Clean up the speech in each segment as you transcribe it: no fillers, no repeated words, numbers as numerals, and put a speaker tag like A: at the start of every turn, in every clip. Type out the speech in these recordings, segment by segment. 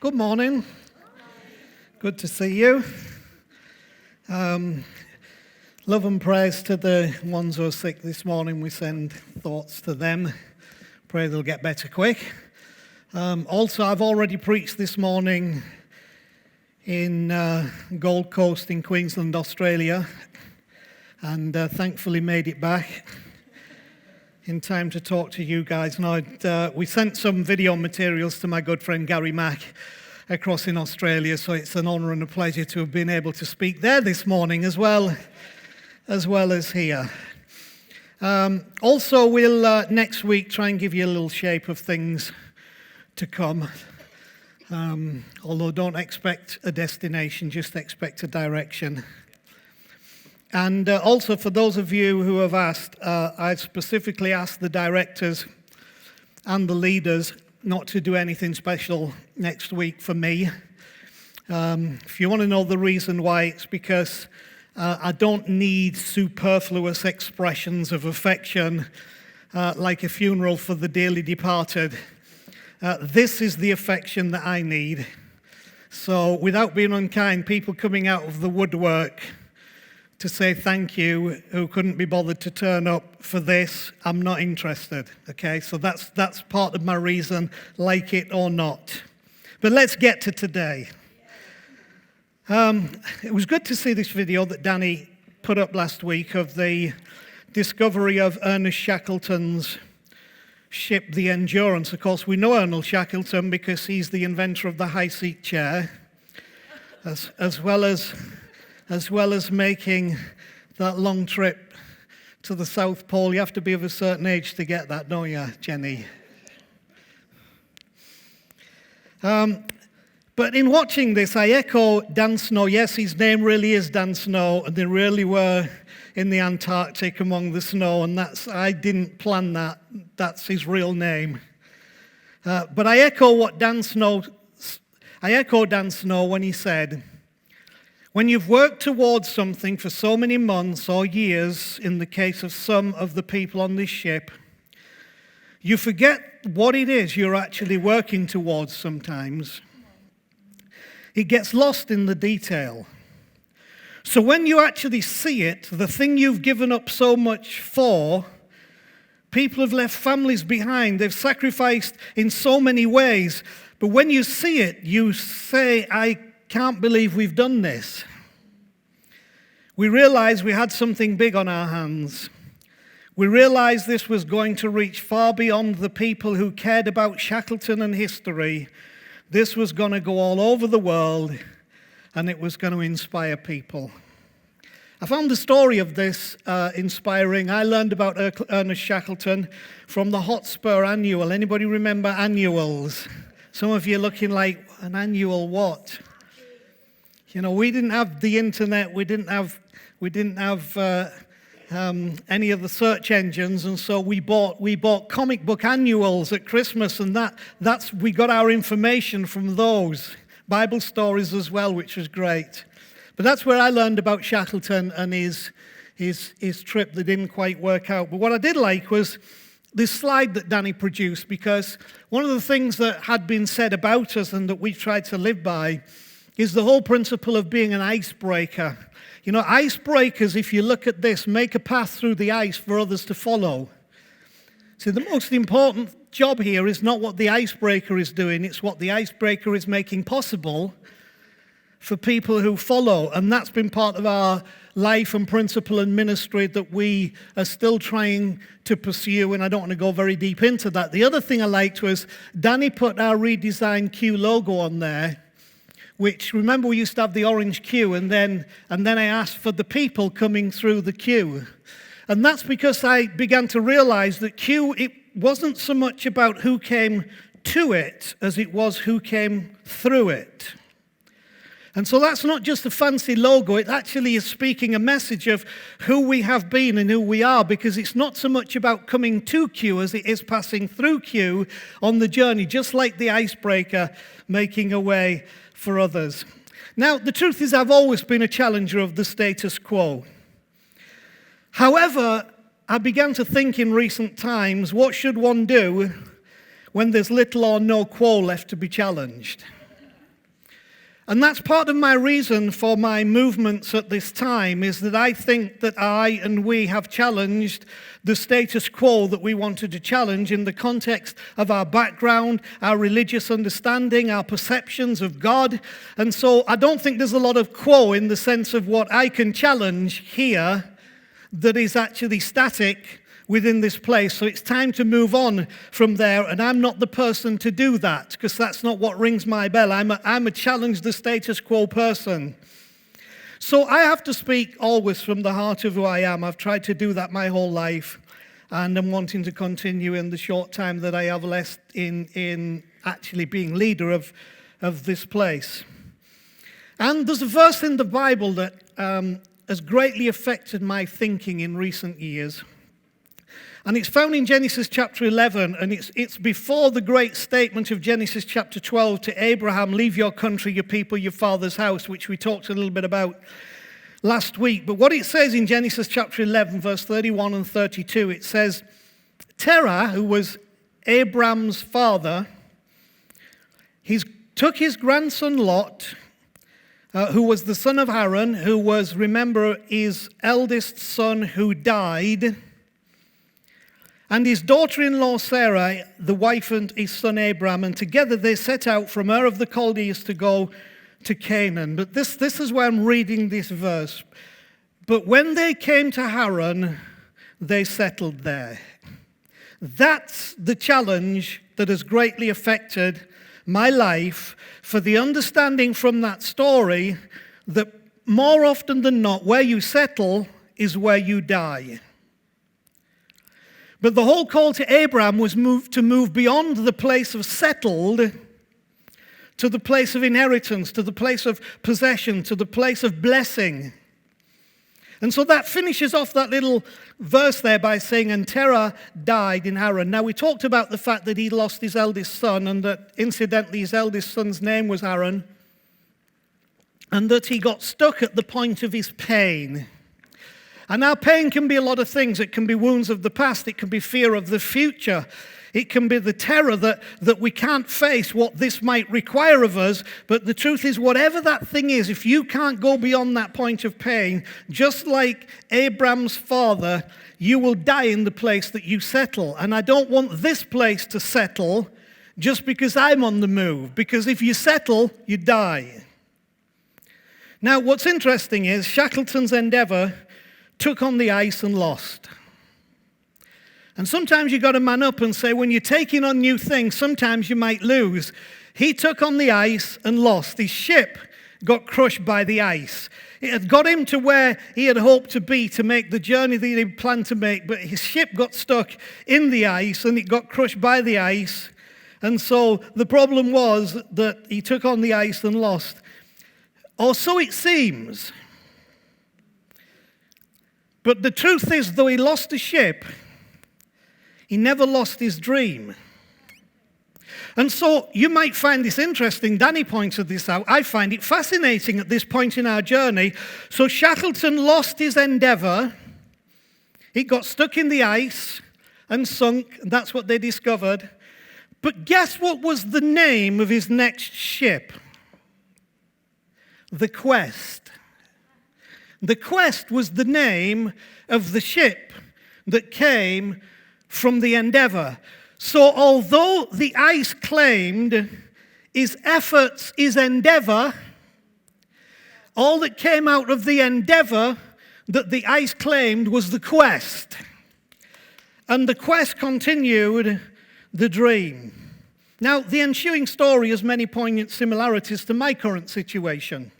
A: Good morning. Good to see you. Love and praise to the ones who are sick this morning. We send thoughts to them. Pray they'll get better quick. Also, I've already preached this morning in Gold Coast in Queensland, Australia, and thankfully made it back in time to talk to you guys. Now, we sent some video materials to my good friend Gary Mack across in Australia, so it's an honour and a pleasure to have been able to speak there this morning as well as here. Also, we'll next week try and give you a little shape of things to come. Although don't expect a destination, just expect a direction. And also for those of you who have asked, I specifically asked the directors and the leaders not to do anything special next week for me. If you want to know the reason why, it's because I don't need superfluous expressions of affection like a funeral for the dearly departed. This is the affection that I need. So without being unkind, people coming out of the woodwork to say thank you who couldn't be bothered to turn up for this, I'm not interested. Okay, so that's part of my reason, like it or not. But let's get to today. It was good to see this video that Danny put up last week of the discovery of Ernest Shackleton's ship, the Endurance. Of course, we know Ernest Shackleton because he's the inventor of the high seat chair, as well as making that long trip to the South Pole. You have to be of a certain age to get that, don't you, Jenny? But in watching this, I echo Dan Snow. Yes, his name really is Dan Snow, and they really were in the Antarctic among the snow, and I didn't plan that. That's his real name. But I echo Dan Snow when he said, when you've worked towards something for so many months or years, in the case of some of the people on this ship, you forget what it is you're actually working towards sometimes. It gets lost in the detail. So when you actually see it, the thing you've given up so much for, people have left families behind, they've sacrificed in so many ways, but when you see it, you say, I can't believe we've done this. We realized we had something big on our hands. We realized this was going to reach far beyond the people who cared about Shackleton and history. This was going to go all over the world, and it was going to inspire people. I found the story of this inspiring. I learned about Ernest Shackleton from the Hotspur Annual. Anybody remember annuals? Some of you looking like, an annual what? You know, we didn't have the internet, we didn't have any of the search engines, and so we bought comic book annuals at Christmas, and we got our information from those. Bible stories as well, which was great. But that's where I learned about Shackleton and his trip that didn't quite work out. But what I did like was this slide that Danny produced, because one of the things that had been said about us and that we tried to live by is the whole principle of being an icebreaker. You know, icebreakers, if you look at this, make a path through the ice for others to follow. So the most important job here is not what the icebreaker is doing, it's what the icebreaker is making possible for people who follow. And that's been part of our life and principle and ministry that we are still trying to pursue, and I don't want to go very deep into that. The other thing I liked was Danny put our redesigned Q logo on there, which, remember, we used to have the orange queue, and then I asked for the people coming through the queue. And that's because I began to realize that Q, it wasn't so much about who came to it as it was who came through it. And so that's not just a fancy logo, it actually is speaking a message of who we have been and who we are, because it's not so much about coming to Q as it is passing through Q on the journey, just like the icebreaker, making a way for others. Now, the truth is I've always been a challenger of the status quo. However, I began to think in recent times, what should one do when there's little or no quo left to be challenged? And that's part of my reason for my movements at this time, is that I think that I and we have challenged the status quo that we wanted to challenge in the context of our background, our religious understanding, our perceptions of God. And so I don't think there's a lot of quo in the sense of what I can challenge here that is actually static within this place. So it's time to move on from there, and I'm not the person to do that, because that's not what rings my bell. I'm a challenge the status quo person. So I have to speak always from the heart of who I am. I've tried to do that my whole life, and I'm wanting to continue in the short time that I have left in actually being leader of this place. And there's a verse in the Bible that has greatly affected my thinking in recent years. And it's found in Genesis chapter 11, and it's before the great statement of Genesis chapter 12 to Abraham, leave your country, your people, your father's house, which we talked a little bit about last week. But what it says in Genesis chapter 11, verse 31 and 32, it says, Terah, who was Abram's father, he took his grandson Lot, who was the son of Haran, who was, remember, his eldest son who died, and his daughter-in-law Sarah, the wife, and his son Abram, and together they set out from Ur of the Chaldees to go to Canaan. But this is where I'm reading this verse. But when they came to Haran, they settled there. That's the challenge that has greatly affected my life, for the understanding from that story that more often than not, where you settle is where you die. But the whole call to Abraham was to move beyond the place of settled to the place of inheritance, to the place of possession, to the place of blessing. And so that finishes off that little verse there by saying, and Terah died in Haran. Now, we talked about the fact that he lost his eldest son, and that incidentally his eldest son's name was Haran, and that he got stuck at the point of his pain. And our pain can be a lot of things. It can be wounds of the past. It can be fear of the future. It can be the terror that we can't face what this might require of us. But the truth is, whatever that thing is, if you can't go beyond that point of pain, just like Abram's father, you will die in the place that you settle. And I don't want this place to settle just because I'm on the move. Because if you settle, you die. Now, what's interesting is Shackleton's endeavor took on the ice and lost. And sometimes you've got to man up and say, when you're taking on new things, sometimes you might lose. He took on the ice and lost. His ship got crushed by the ice. It had got him to where he had hoped to be to make the journey that he planned to make, but his ship got stuck in the ice and it got crushed by the ice. And so the problem was that he took on the ice and lost. Or so it seems. But the truth is, though he lost the ship, he never lost his dream. And so you might find this interesting. Danny pointed this out. I find it fascinating at this point in our journey. So Shackleton lost his endeavor. He got stuck in the ice and sunk. And that's what they discovered. But guess what was the name of his next ship? The Quest. The Quest was the name of the ship that came from the Endeavour. So although the ice claimed his efforts, his endeavour, all that came out of the endeavour that the ice claimed was the quest. And the quest continued the dream. Now, the ensuing story has many poignant similarities to my current situation.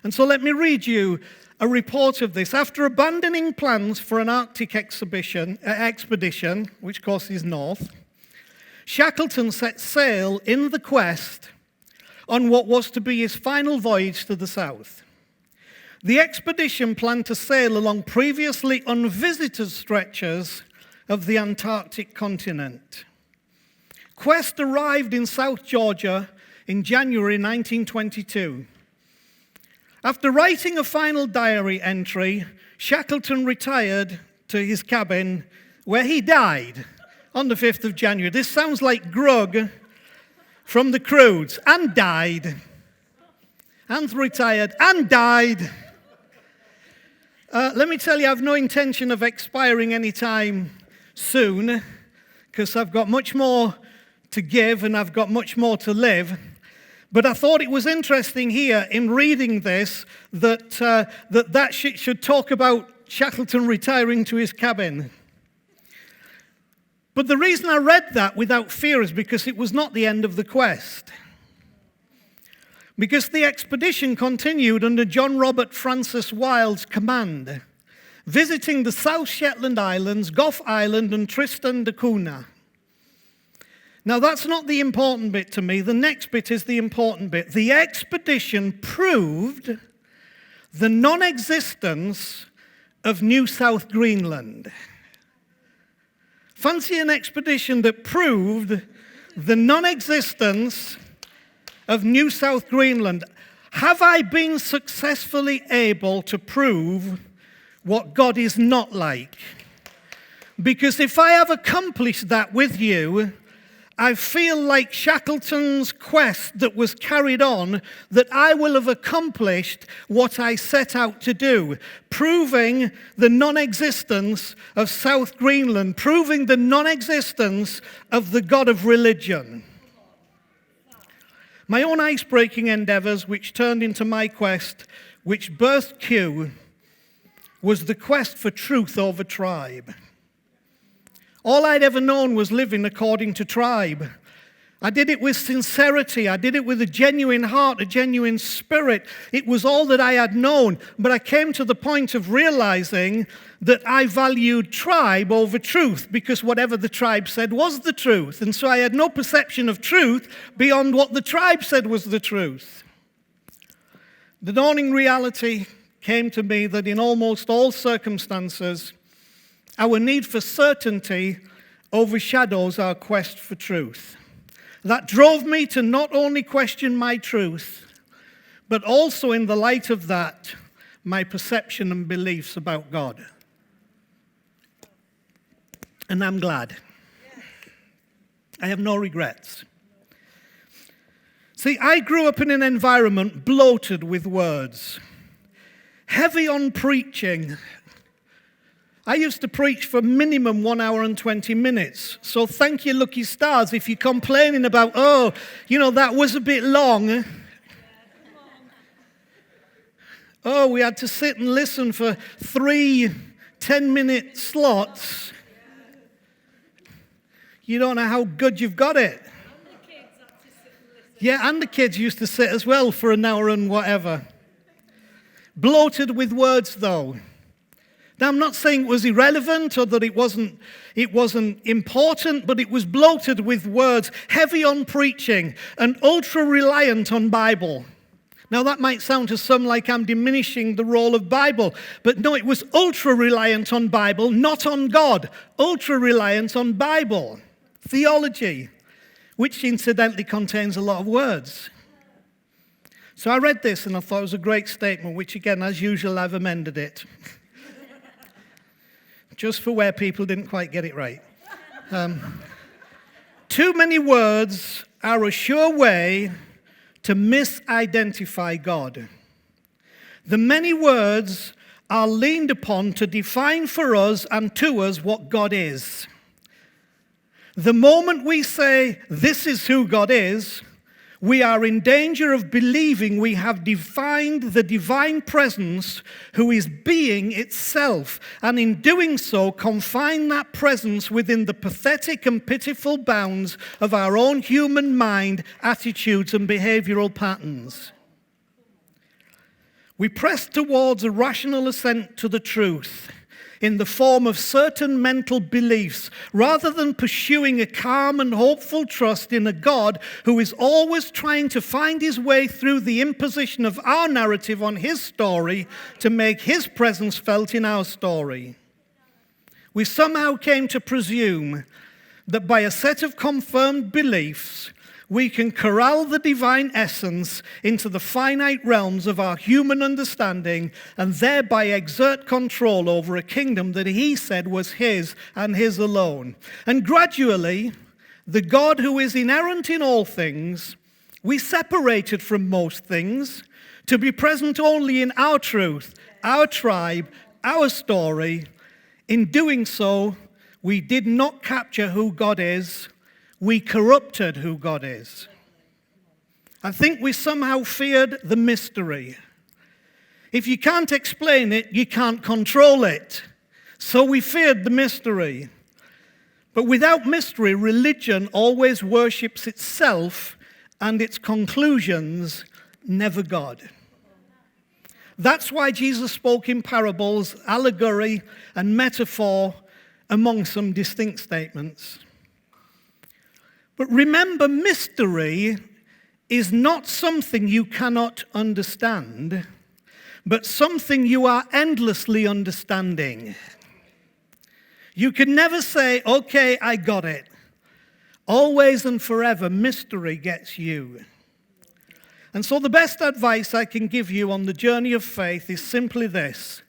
A: And so let me read you a report of this. After abandoning plans for an Arctic expedition, which of course is north, Shackleton set sail in the Quest on what was to be his final voyage to the south. The expedition planned to sail along previously unvisited stretches of the Antarctic continent. Quest arrived in South Georgia in January 1922. After writing a final diary entry, Shackleton retired to his cabin where he died on the 5th of January. This sounds like Grug from the Croods, and died. Anth retired and died. Let me tell you, I've no intention of expiring anytime soon, because I've got much more to give and I've got much more to live. But I thought it was interesting here in reading this that should talk about Shackleton retiring to his cabin. But the reason I read that without fear is because it was not the end of the quest. Because the expedition continued under John Robert Francis Wild's command, visiting the South Shetland Islands, Gough Island, and Tristan da Cunha. Now, that's not the important bit to me. The next bit is the important bit. The expedition proved the non-existence of New South Greenland. Fancy an expedition that proved the non-existence of New South Greenland. Have I been successfully able to prove what God is not like? Because if I have accomplished that with you, I feel like Shackleton's quest that was carried on, that I will have accomplished what I set out to do, proving the non-existence of South Greenland, proving the non-existence of the God of religion. My own ice-breaking endeavors, which turned into my quest, which birthed Q, was the quest for truth over tribe. All I'd ever known was living according to tribe. I did it with sincerity. I did it with a genuine heart, a genuine spirit. It was all that I had known. But I came to the point of realizing that I valued tribe over truth, because whatever the tribe said was the truth. And so I had no perception of truth beyond what the tribe said was the truth. The dawning reality came to me that in almost all circumstances, our need for certainty overshadows our quest for truth. That drove me to not only question my truth, but also in the light of that, my perception and beliefs about God. And I'm glad. I have no regrets. See, I grew up in an environment bloated with words, heavy on preaching. I used to preach for minimum 1 hour and 20 minutes. So thank you, lucky stars, if you're complaining about, that was a bit long. Oh, we had to sit and listen for 3 10-minute slots. You don't know how good you've got it. Yeah, and the kids used to sit as well for an hour and whatever. Bloated with words, though. Now, I'm not saying it was irrelevant or that it wasn't important, but it was bloated with words, heavy on preaching, and ultra-reliant on Bible. Now, that might sound to some like I'm diminishing the role of Bible, but no, it was ultra-reliant on Bible, not on God. Ultra-reliant on Bible, theology, which incidentally contains a lot of words. So I read this and I thought it was a great statement, which again, as usual, I've amended it. Just for where people didn't quite get it right. Too many words are a sure way to misidentify God. The many words are leaned upon to define for us and to us what God is. The moment we say, this is who God is, we are in danger of believing we have defined the divine presence who is being itself, and in doing so confine that presence within the pathetic and pitiful bounds of our own human mind, attitudes, and behavioral patterns. We press towards a rational assent to the truth in the form of certain mental beliefs, rather than pursuing a calm and hopeful trust in a God who is always trying to find his way through the imposition of our narrative on his story to make his presence felt in our story. We somehow came to presume that by a set of confirmed beliefs, we can corral the divine essence into the finite realms of our human understanding and thereby exert control over a kingdom that he said was his and his alone. And gradually, the God who is inerrant in all things, we separated from most things to be present only in our truth, our tribe, our story. In doing so, we did not capture who God is. We corrupted who God is. I think we somehow feared the mystery. If you can't explain it, you can't control it. So we feared the mystery. But without mystery, religion always worships itself and its conclusions, never God. That's why Jesus spoke in parables, allegory, and metaphor among some distinct statements. But remember, mystery is not something you cannot understand, but something you are endlessly understanding. You can never say, okay, I got it. Always and forever, mystery gets you. And so the best advice I can give you on the journey of faith is simply this.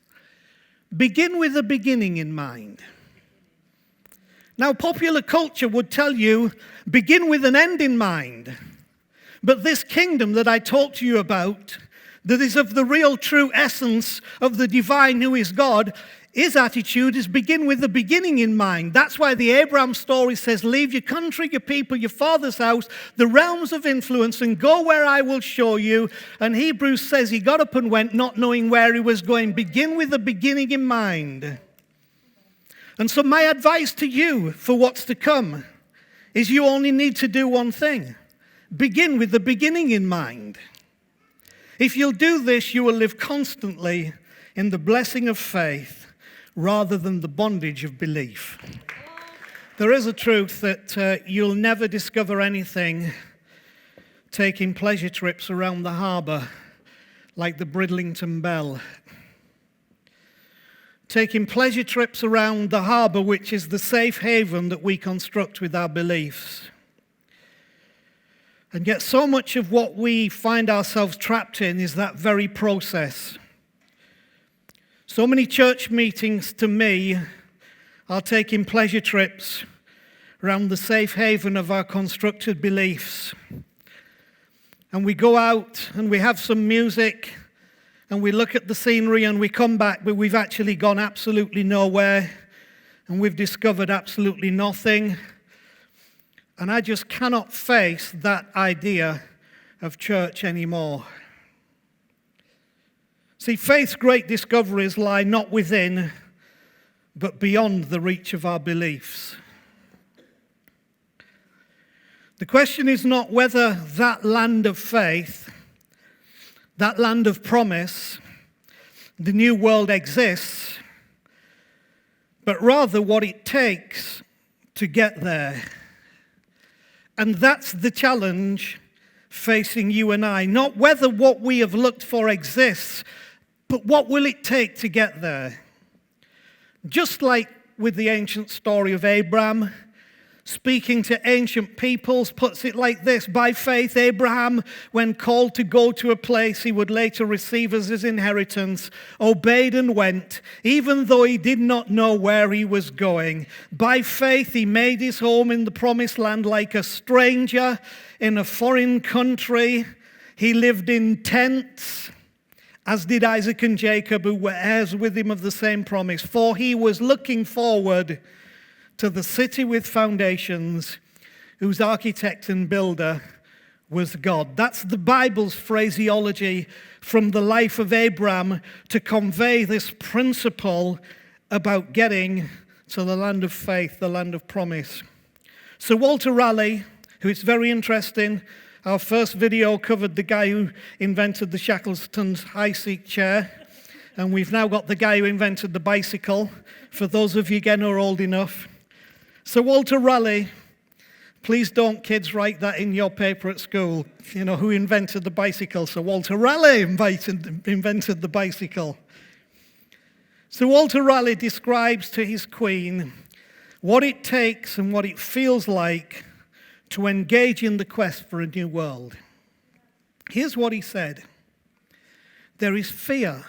A: Begin with the beginning in mind. Now, popular culture would tell you, begin with an end in mind. But this kingdom that I talk to you about, that is of the real true essence of the divine who is God, his attitude is begin with the beginning in mind. That's why the Abraham story says, leave your country, your people, your father's house, the realms of influence, and go where I will show you. And Hebrews says he got up and went, not knowing where he was going. Begin with the beginning in mind. And so my advice to you for what's to come is you only need to do one thing. Begin with the beginning in mind. If you'll do this, you will live constantly in the blessing of faith rather than the bondage of belief. There is a truth that you'll never discover anything taking pleasure trips around the harbour like the Bridlington Bell. Taking pleasure trips around the harbour, which is the safe haven that we construct with our beliefs. And yet so much of what we find ourselves trapped in is that very process. So many church meetings to me are taking pleasure trips around the safe haven of our constructed beliefs. And we go out and we have some music and we look at the scenery and we come back, but we've actually gone absolutely nowhere and we've discovered absolutely nothing. And I just cannot face that idea of church anymore. See, faith's great discoveries lie not within, but beyond the reach of our beliefs. The question is not whether that land of faith, that land of promise, the new world exists, but rather what it takes to get there. And that's the challenge facing you and I. Not whether what we have looked for exists, but what will it take to get there? Just like with the ancient story of Abraham, speaking to ancient peoples, puts it like this. By faith, Abraham, when called to go to a place he would later receive as his inheritance, obeyed and went, even though he did not know where he was going. By faith, he made his home in the promised land like a stranger in a foreign country. He lived in tents, as did Isaac and Jacob, who were heirs with him of the same promise. For he was looking forward to the city with foundations, whose architect and builder was God. That's the Bible's phraseology from the life of Abraham to convey this principle about getting to the land of faith, the land of promise. So Walter Raleigh, who is very interesting, our first video covered the guy who invented the Shackleton's high seat chair, and we've now got the guy who invented the bicycle, for those of you again who are old enough. So Walter Raleigh, please don't kids write that in your paper at school, you know, who invented the bicycle. So Walter Raleigh invented the bicycle. So Walter Raleigh describes to his queen what it takes and what it feels like to engage in the quest for a new world. Here's what he said. There is fear.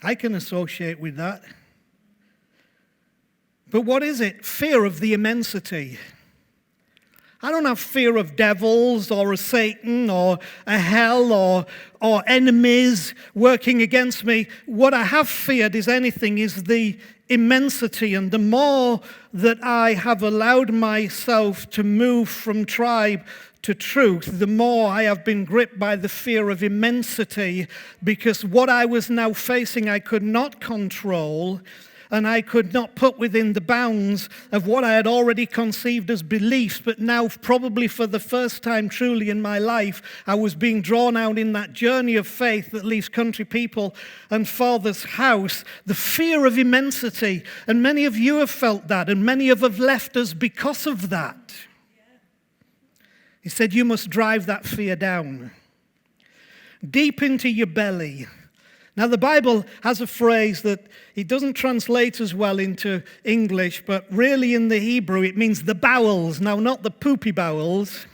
A: I can associate with that. But what is it? Fear of the immensity. I don't have fear of devils or a Satan or a hell or enemies working against me. What I have feared is the immensity. And the more that I have allowed myself to move from tribe to truth, the more I have been gripped by the fear of immensity, because what I was now facing I could not control, and I could not put within the bounds of what I had already conceived as beliefs. But now, probably for the first time truly in my life, I was being drawn out in that journey of faith that leaves country people and Father's house. The fear of immensity. And many of you have felt that, and many have left us because of that. He said, you must drive that fear down. Deep into your belly. Now, the Bible has a phrase that it doesn't translate as well into English, but really in the Hebrew it means the bowels. Now, not the poopy bowels.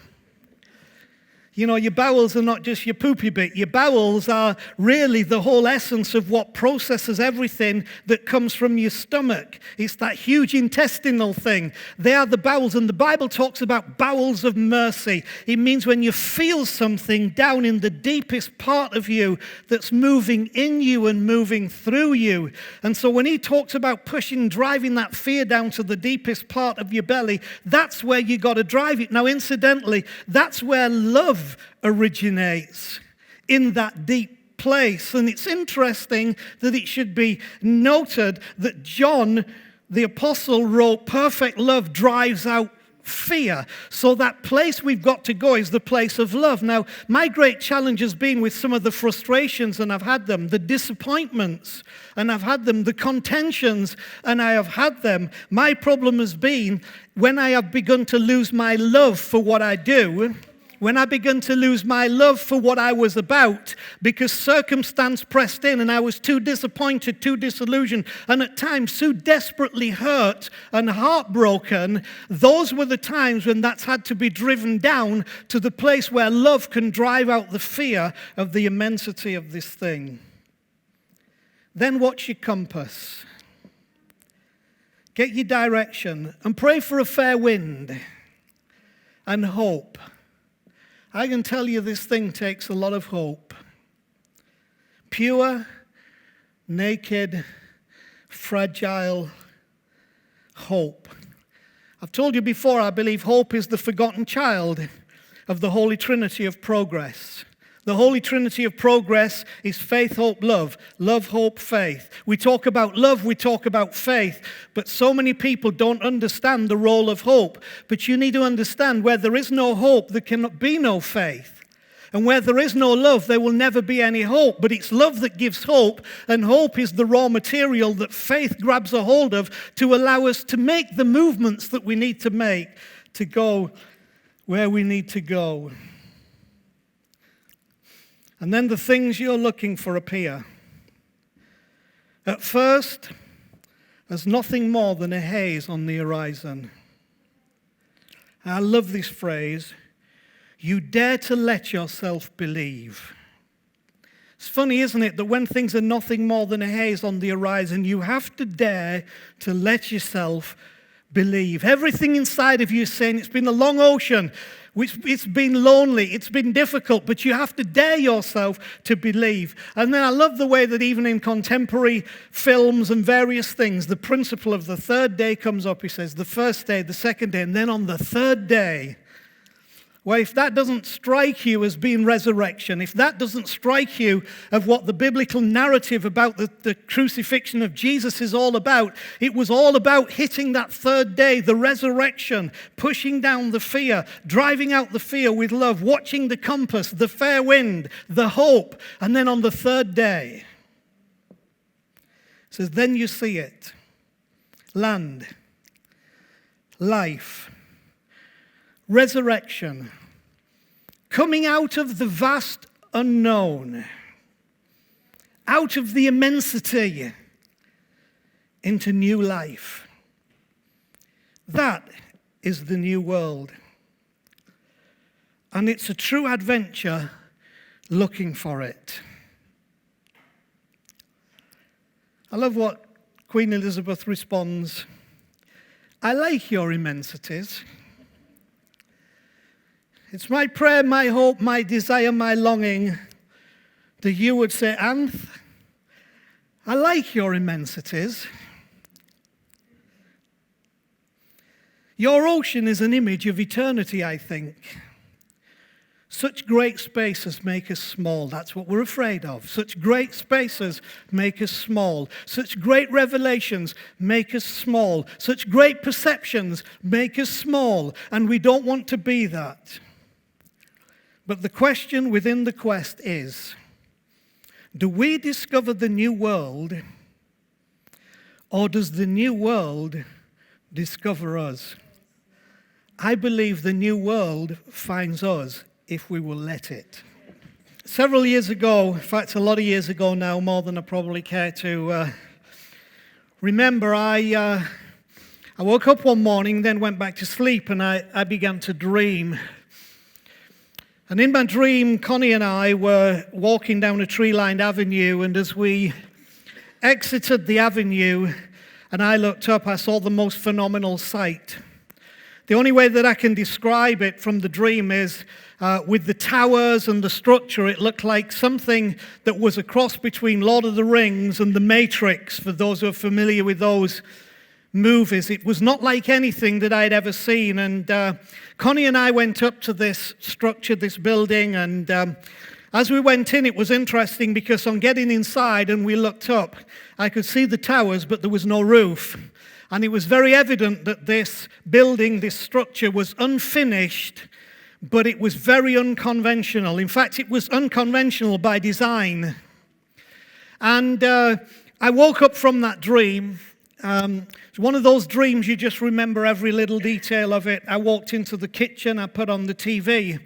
A: You know, your bowels are not just your poopy bit. Your bowels are really the whole essence of what processes everything that comes from your stomach. It's that huge intestinal thing. They are the bowels, and the Bible talks about bowels of mercy. It means when you feel something down in the deepest part of you that's moving in you and moving through you. And so when he talks about driving that fear down to the deepest part of your belly, that's where you got to drive it. Now, incidentally, that's where love originates, in that deep place. And it's interesting that it should be noted that John, the apostle, wrote, perfect love drives out fear. So that place we've got to go is the place of love. Now, my great challenge has been with some of the frustrations, and I've had them, the disappointments, and I've had them, the contentions, and I have had them. My problem has been when I have begun to lose my love for what I do, when I began to lose my love for what I was about, because circumstance pressed in and I was too disappointed, too disillusioned, and at times so desperately hurt and heartbroken, those were the times when that's had to be driven down to the place where love can drive out the fear of the immensity of this thing. Then watch your compass. Get your direction and pray for a fair wind and hope. I can tell you this thing takes a lot of hope. Pure, naked, fragile hope. I've told you before, I believe hope is the forgotten child of the Holy Trinity of progress. The Holy Trinity of progress is faith, hope, love. Love, hope, faith. We talk about love, we talk about faith, but so many people don't understand the role of hope. But you need to understand, where there is no hope, there cannot be no faith. And where there is no love, there will never be any hope. But it's love that gives hope, and hope is the raw material that faith grabs a hold of to allow us to make the movements that we need to make to go where we need to go. And then the things you're looking for appear. At first, there's nothing more than a haze on the horizon. I love this phrase. You dare to let yourself believe. It's funny, isn't it, that when things are nothing more than a haze on the horizon, you have to dare to let yourself believe. Everything inside of you is saying it's been a long ocean. It's been lonely, it's been difficult, but you have to dare yourself to believe. And then I love the way that even in contemporary films and various things, the principle of the third day comes up. He says the first day, the second day, and then on the third day. Well, if that doesn't strike you as being resurrection, if that doesn't strike you of what the biblical narrative about the crucifixion of Jesus is all about, it was all about hitting that third day, the resurrection, pushing down the fear, driving out the fear with love, watching the compass, the fair wind, the hope, and then on the third day, it says, then you see it, land, life, resurrection, coming out of the vast unknown, out of the immensity into new life. That is the new world. And it's a true adventure looking for it. I love what Queen Elizabeth responds. I like your immensities. It's my prayer, my hope, my desire, my longing that you would say, Anth, I like your immensities. Your ocean is an image of eternity, I think. Such great spaces make us small. That's what we're afraid of. Such great spaces make us small. Such great revelations make us small. Such great perceptions make us small. And we don't want to be that. But the question within the quest is, do we discover the new world, or does the new world discover us? I believe the new world finds us if we will let it. Several years ago, in fact a lot of years ago now, more than I probably care to remember, I woke up one morning, then went back to sleep, and I began to dream. And in my dream, Connie and I were walking down a tree-lined avenue, and as we exited the avenue and I looked up, I saw the most phenomenal sight. The only way that I can describe it from the dream is with the towers and the structure, it looked like something that was a cross between Lord of the Rings and The Matrix, for those who are familiar with those movies. It was not like anything that I'd ever seen. And Connie and I went up to this structure, this building, and as we went in, it was interesting because on getting inside and we looked up, I could see the towers, but there was no roof. And it was very evident that this building, this structure was unfinished, but it was very unconventional. In fact, it was unconventional by design. And I woke up from that dream. It's one of those dreams you just remember every little detail of it. I walked into the kitchen, I put on the TV.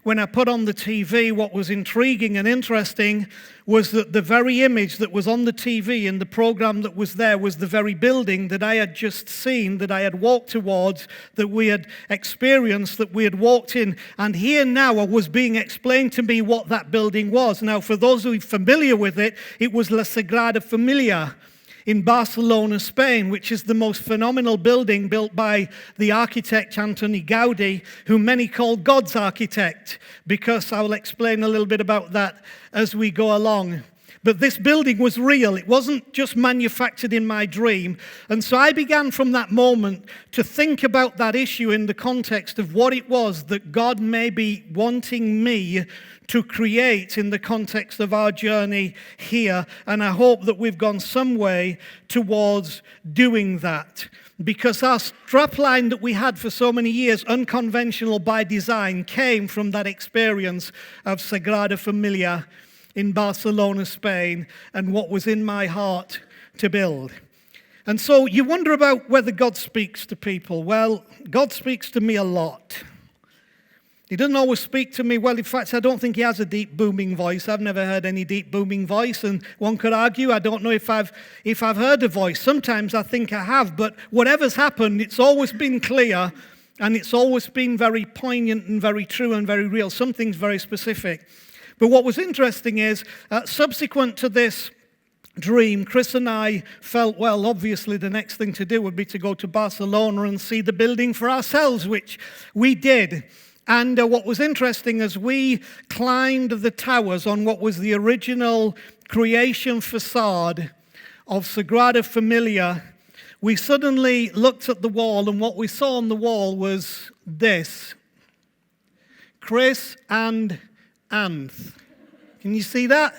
A: When I put on the TV, what was intriguing and interesting was that the very image that was on the TV in the program that was there was the very building that I had just seen, that I had walked towards, that we had experienced, that we had walked in. And here now was being explained to me what that building was. Now, for those who are familiar with it, it was La Sagrada Familia in Barcelona, Spain, which is the most phenomenal building built by the architect Antoni Gaudi, who many call God's architect, because I will explain a little bit about that as we go along. But this building was real. It wasn't just manufactured in my dream. And so I began from that moment to think about that issue in the context of what it was that God may be wanting me to create in the context of our journey here. And I hope that we've gone some way towards doing that. Because our strapline that we had for so many years, unconventional by design, came from that experience of Sagrada Familia in Barcelona, Spain, and what was in my heart to build. And so you wonder about whether God speaks to people. Well, God speaks to me a lot. He doesn't always speak to me. Well, in fact, I don't think he has a deep booming voice. I've never heard any deep booming voice, and one could argue, I don't know if I've heard a voice. Sometimes I think I have, but whatever's happened, it's always been clear, and it's always been very poignant and very true and very real. Something's very specific. But what was interesting is, subsequent to this dream, Chris and I felt, well, obviously the next thing to do would be to go to Barcelona and see the building for ourselves, which we did. And what was interesting as we climbed the towers on what was the original creation facade of Sagrada Familia, we suddenly looked at the wall, and what we saw on the wall was this: Chris and Anth. Can you see that?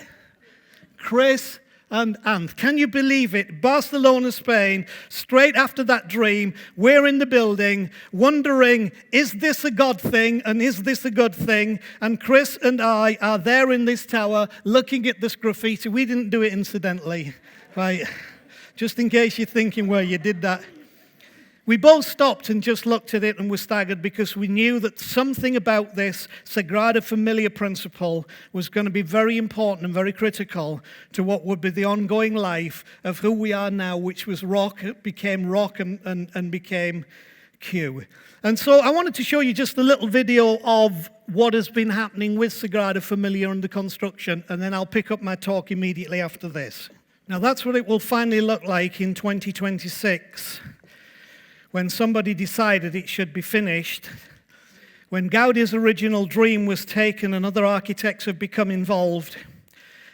A: Chris and Anth. Can you believe it? Barcelona, Spain, straight after that dream, we're in the building wondering, is this a God thing and is this a good thing? And Chris and I are there in this tower looking at this graffiti. We didn't do it incidentally, right? Just in case you're thinking, well, you did that. We both stopped and just looked at it and were staggered because we knew that something about this Sagrada Familia principle was going to be very important and very critical to what would be the ongoing life of who we are now, which was rock, became rock, and became Q. And so I wanted to show you just a little video of what has been happening with Sagrada Familia and the construction, and then I'll pick up my talk immediately after this. Now that's what it will finally look like in 2026. When somebody decided it should be finished, when Gaudi's original dream was taken and other architects have become involved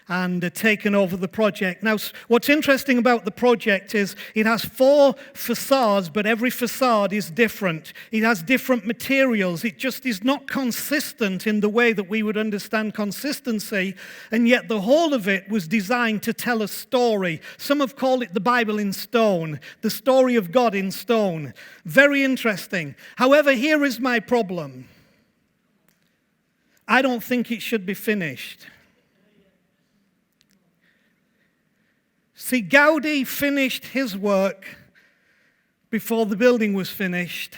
A: and taken over the project. Now, what's interesting about the project is it has 4 facades, but every facade is different. It has different materials. It just is not consistent in the way that we would understand consistency, and yet the whole of it was designed to tell a story. Some have called it the Bible in stone, the story of God in stone. Very interesting. However, here is my problem. I don't think it should be finished. See, Gaudi finished his work before the building was finished.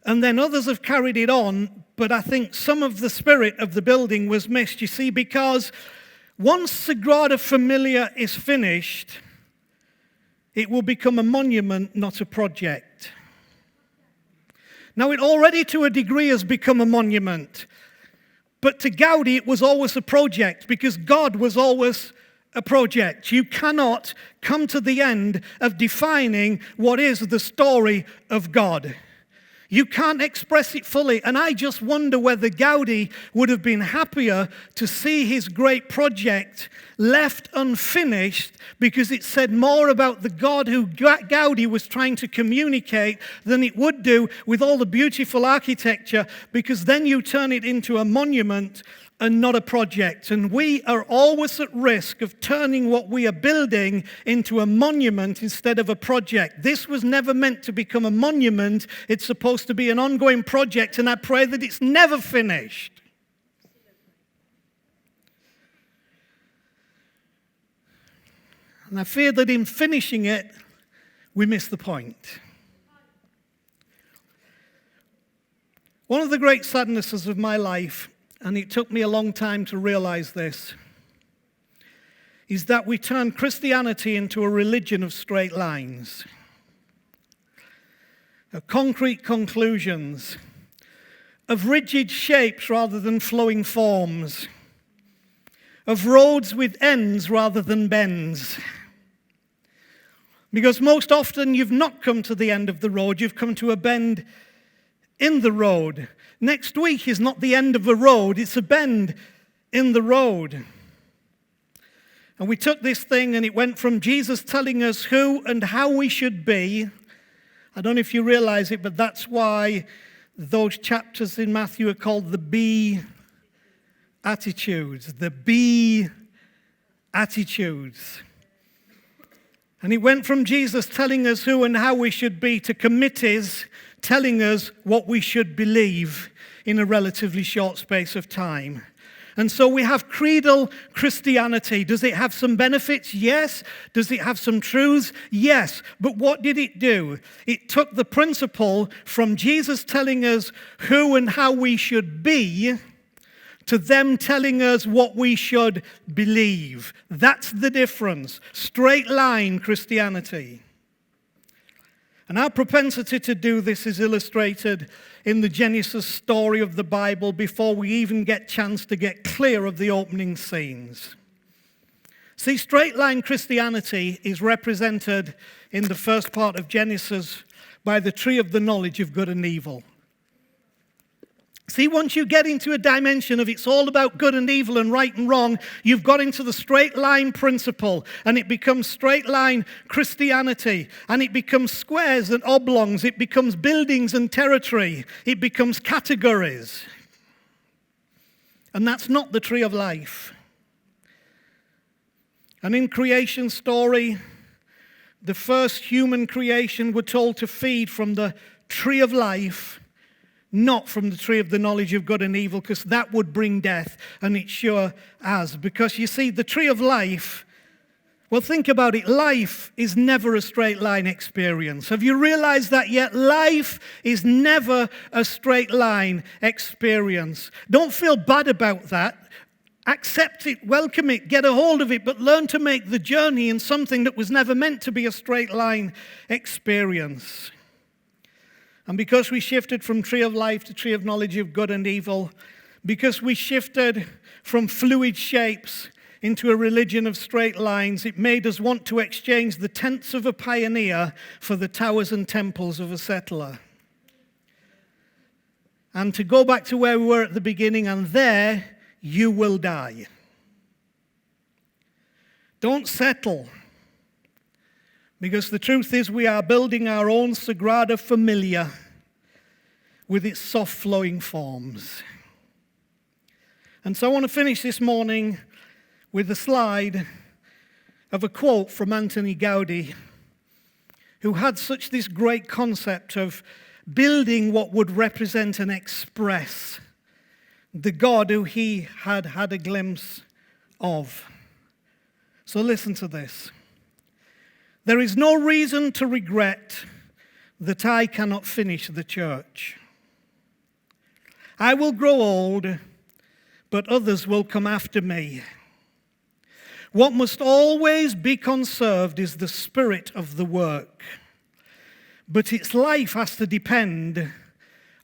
A: And then others have carried it on, but I think some of the spirit of the building was missed. You see, because once Sagrada Familia is finished, it will become a monument, not a project. Now, it already to a degree has become a monument. But to Gaudi, it was always a project because God was always a project. You cannot come to the end of defining what is the story of God. You can't express it fully. And I just wonder whether Gaudi would have been happier to see his great project left unfinished because it said more about the God who Gaudi was trying to communicate than it would do with all the beautiful architecture, because then you turn it into a monument and not a project. And we are always at risk of turning what we are building into a monument instead of a project. This was never meant to become a monument. It's supposed to be an ongoing project, and I pray that it's never finished. And I fear that in finishing it, we miss the point. One of the great sadnesses of my life, and it took me a long time to realize this, is that we turn Christianity into a religion of straight lines, of concrete conclusions, of rigid shapes rather than flowing forms, of roads with ends rather than bends. Because most often you've not come to the end of the road, you've come to a bend in the road. Next week is not the end of a road, it's a bend in the road. And we took this thing and it went from Jesus telling us who and how we should be. I don't know if you realize it, but that's why those chapters in Matthew are called the Be Attitudes. The Be Attitudes. And it went from Jesus telling us who and how we should be to committees telling us what we should believe in a relatively short space of time. And so we have creedal Christianity. Does it have some benefits? Yes. Does it have some truths? Yes. But what did it do? It took the principle from Jesus telling us who and how we should be to them telling us what we should believe. That's the difference. Straight line Christianity. And our propensity to do this is illustrated in the Genesis story of the Bible before we even get chance to get clear of the opening scenes. See, straight line Christianity is represented in the first part of Genesis by the tree of the knowledge of good and evil. See, once you get into a dimension of it's all about good and evil and right and wrong, you've got into the straight line principle, and it becomes straight line Christianity, and it becomes squares and oblongs, it becomes buildings and territory, it becomes categories. And that's not the tree of life. And in creation story, the first human creation were told to feed from the tree of life, not from the tree of the knowledge of good and evil, because that would bring death, and it sure has. Because you see, the tree of life, well, think about it. Life is never a straight line experience. Have you realized that yet? Life is never a straight line experience. Don't feel bad about that. Accept it, welcome it, get a hold of it, but learn to make the journey in something that was never meant to be a straight line experience. And because we shifted from tree of life to tree of knowledge of good and evil, because we shifted from fluid shapes into a religion of straight lines, it made us want to exchange the tents of a pioneer for the towers and temples of a settler. and to go back to where we were at the beginning, and there you will die. Don't settle, because the truth is we are building our own Sagrada Familia with its soft flowing forms. And so I want to finish this morning with a slide of a quote from Antoni Gaudí, who had such this great concept of building what would represent and express the God who he had had a glimpse of. So listen to this. There is no reason to regret that I cannot finish the church. I will grow old, but others will come after me. What must always be conserved is the spirit of the work, but its life has to depend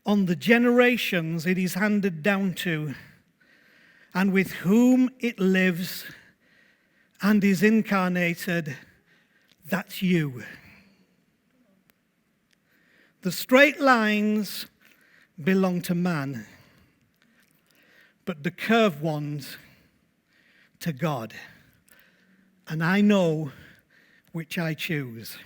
A: on the generations it is handed down to, and with whom it lives and is incarnated. That's you. The straight lines belong to man, but the curved ones to God. And I know which I choose.